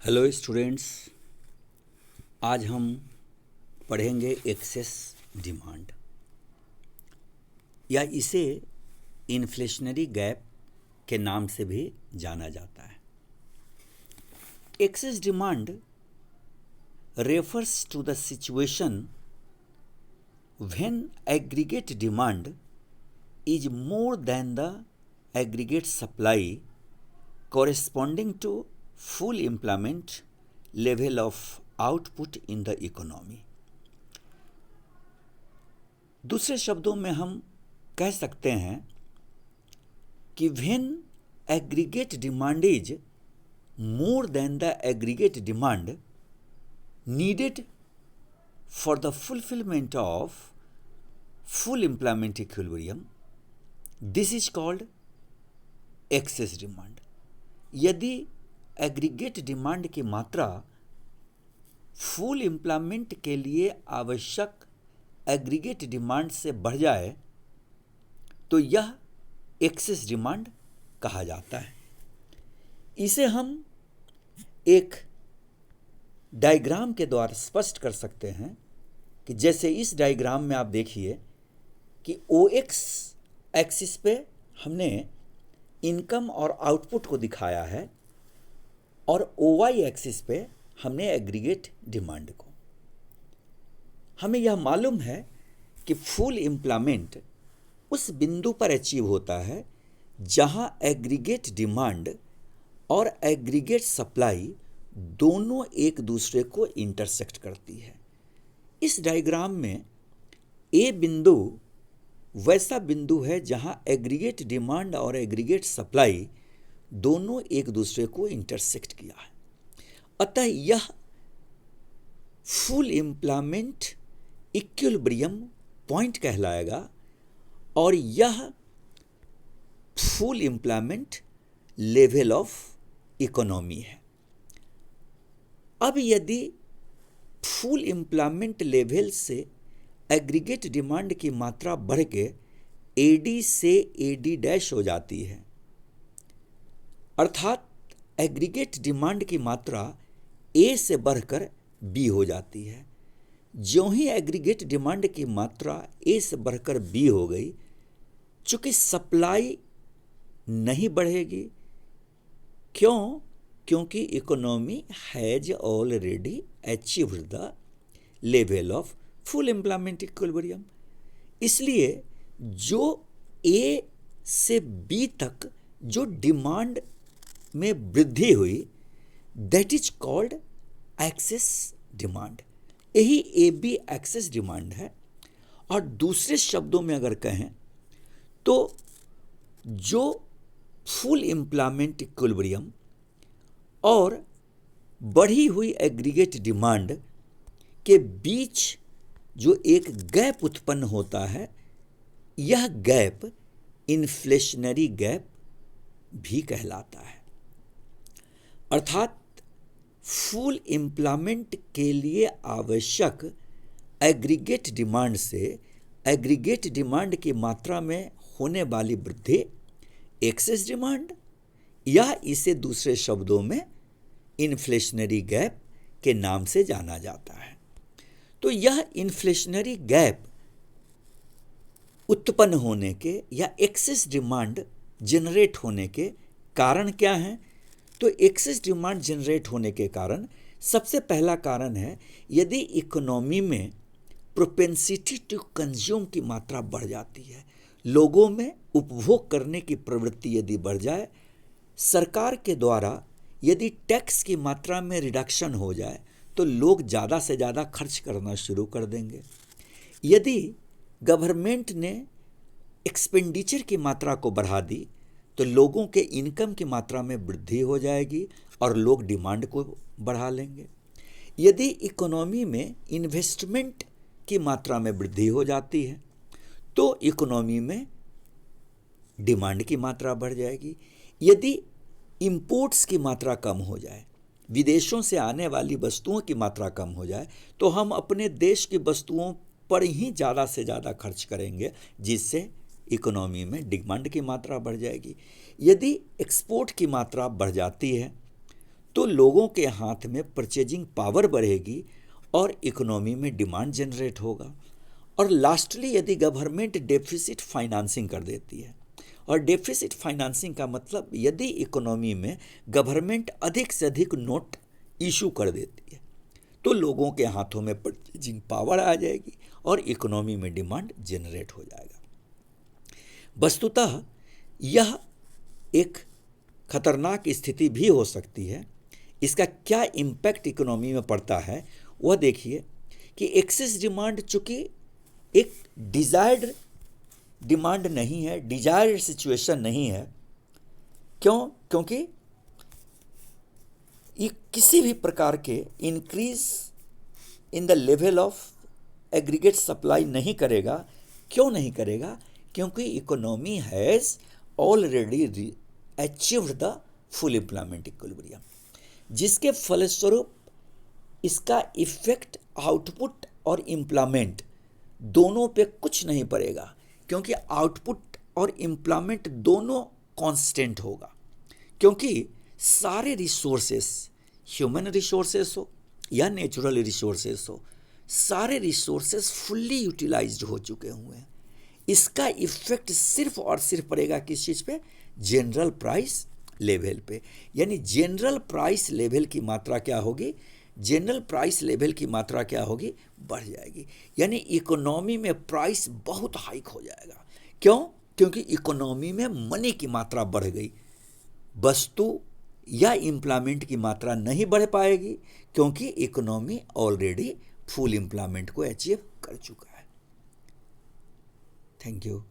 Hello students, आज हम पढ़ेंगे एक्सेस डिमांड या इसे इन्फ्लेशनरी गैप के नाम से भी जाना जाता है। Excess demand refers to the situation when aggregate demand is more than the aggregate supply corresponding to full employment level of output in the economy। दूसरे शब्दों में हम कह सकते हैं कि when aggregate demand is more than the aggregate demand needed for the fulfillment of full employment equilibrium, this is called excess demand। यदि aggregate demand की मात्रा फुल एम्प्लॉयमेंट के लिए आवश्यक एग्रीगेट डिमांड से बढ़ जाए तो यह एक्सेस डिमांड कहा जाता है। इसे हम एक डायग्राम के द्वारा स्पष्ट कर सकते हैं कि जैसे इस डायग्राम में आप देखिए कि OX एक्सिस पे हमने इनकम और आउटपुट को दिखाया है और OY एक्सिस पे हमने एग्रीगेट डिमांड को। हमें यह मालूम है कि फुल एम्प्लॉयमेंट उस बिंदु पर अचीव होता है जहां एग्रीगेट डिमांड और एग्रीगेट सप्लाई दोनों एक दूसरे को इंटरसेक्ट करती है। इस डायग्राम में ए बिंदु वैसा बिंदु है जहां एग्रीगेट डिमांड और एग्रीगेट सप्लाई दोनों एक दूसरे को इंटरसेक्ट किया है। अतः यह फुल एम्प्लॉयमेंट इक्विलिब्रियम पॉइंट कहलाएगा और यह full employment level of economy है। अब यदि फुल एम्प्लॉयमेंट लेवल से एग्रीगेट डिमांड की मात्रा बढ़ के AD से AD' हो जाती है, अर्थात एग्रीगेट डिमांड की मात्रा A से बढ़कर B हो जाती है। ज्यों ही एग्रीगेट डिमांड की मात्रा A से बढ़कर B हो गई, चूंकि सप्लाई नहीं बढ़ेगी। क्यों? क्योंकि economy has already achieved the level of full employment equilibrium. इसलिए जो A से B तक जो डिमांड में वृद्धि हुई, that is called excess demand. यही AB एक्सेस डिमांड है। और दूसरे शब्दों में अगर कहें तो जो फुल एम्प्लॉयमेंट इक्विलिब्रियम और बढ़ी हुई एग्रीगेट डिमांड के बीच जो एक गैप उत्पन्न होता है, यह गैप इन्फ्लेशनरी गैप भी कहलाता है। अर्थात फुल एम्प्लॉयमेंट के लिए आवश्यक एग्रीगेट डिमांड से एग्रीगेट डिमांड की मात्रा में होने वाली वृद्धि एक्सेस डिमांड, या इसे दूसरे शब्दों में इन्फ्लेशनरी गैप के नाम से जाना जाता है। तो यह इन्फ्लेशनरी गैप उत्पन्न होने के या एक्सेस डिमांड जनरेट होने के कारण क्या हैं? तो एक्सेस डिमांड जनरेट होने के कारण सबसे पहला कारण है, यदि इकोनॉमी में प्रोपेंसिटी टू कंज्यूम की मात्रा बढ़ जाती है, लोगों में उपभोग करने की प्रवृत्ति यदि बढ़ जाए, सरकार के द्वारा यदि टैक्स की मात्रा में रिडक्शन हो जाए तो लोग ज़्यादा से ज़्यादा खर्च करना शुरू कर देंगे। यदि गवर्नमेंट ने एक्सपेंडिचर की मात्रा को बढ़ा दी तो लोगों के इनकम की मात्रा में वृद्धि हो जाएगी और लोग डिमांड को बढ़ा लेंगे। यदि इकोनॉमी में इन्वेस्टमेंट की मात्रा में वृद्धि हो जाती है तो इकोनॉमी में डिमांड की मात्रा बढ़ जाएगी। यदि इंपोर्ट्स की मात्रा कम हो जाए, विदेशों से आने वाली वस्तुओं की मात्रा कम हो जाए, तो हम अपने देश की वस्तुओं पर ही ज़्यादा से ज़्यादा खर्च करेंगे, जिससे इकोनॉमी में डिमांड की मात्रा बढ़ जाएगी। यदि एक्सपोर्ट की मात्रा बढ़ जाती है तो लोगों के हाथ में परचेजिंग पावर बढ़ेगी और इकोनॉमी में डिमांड जनरेट होगा। और लास्टली यदि गवर्नमेंट डेफिसिट फाइनेंसिंग कर देती है, और डेफिसिट फाइनेंसिंग का मतलब यदि इकोनॉमी में गवर्नमेंट अधिक से अधिक नोट इशू कर देती है तो लोगों के हाथों में परचेजिंग पावर आ जाएगी और इकोनॉमी में डिमांड जनरेट हो जाएगा। वस्तुतः यह एक खतरनाक स्थिति भी हो सकती है। इसका क्या इम्पैक्ट इकोनॉमी में पड़ता है वह देखिए कि एक्सेस डिमांड चूंकि एक डिजायर्ड डिमांड नहीं है, डिजायर्ड सिचुएशन नहीं है। क्योंकि ये किसी भी प्रकार के increase in the level of aggregate supply नहीं करेगा। क्यों नहीं करेगा? क्योंकि economy has already achieved the full employment equilibrium, जिसके फलस्वरूप इसका इफेक्ट आउटपुट और एम्प्लॉयमेंट दोनों पे कुछ नहीं पड़ेगा, क्योंकि आउटपुट और एम्प्लॉयमेंट दोनों कांस्टेंट होगा। क्योंकि सारे रिसोर्सेस, ह्यूमन रिसोर्सेस हो या नेचुरल रिसोर्सेस हो, सारे रिसोर्सेस फुल्ली यूटिलाइज्ड हो चुके हुए हैं। इसका इफेक्ट सिर्फ और सिर्फ पड़ेगा किस चीज़ पे? जनरल प्राइस लेवल पे। यानी जनरल प्राइस लेवल की मात्रा क्या होगी? जनरल प्राइस लेवल की मात्रा क्या होगी? बढ़ जाएगी। यानी इकोनॉमी में प्राइस बहुत हाइक हो जाएगा। क्यों? क्योंकि इकोनॉमी में मनी की मात्रा बढ़ गई, वस्तु या एम्प्लॉयमेंट की मात्रा नहीं बढ़ पाएगी, क्योंकि इकोनॉमी ऑलरेडी फुल एम्प्लॉयमेंट को अचीव कर चुका है। Thank you.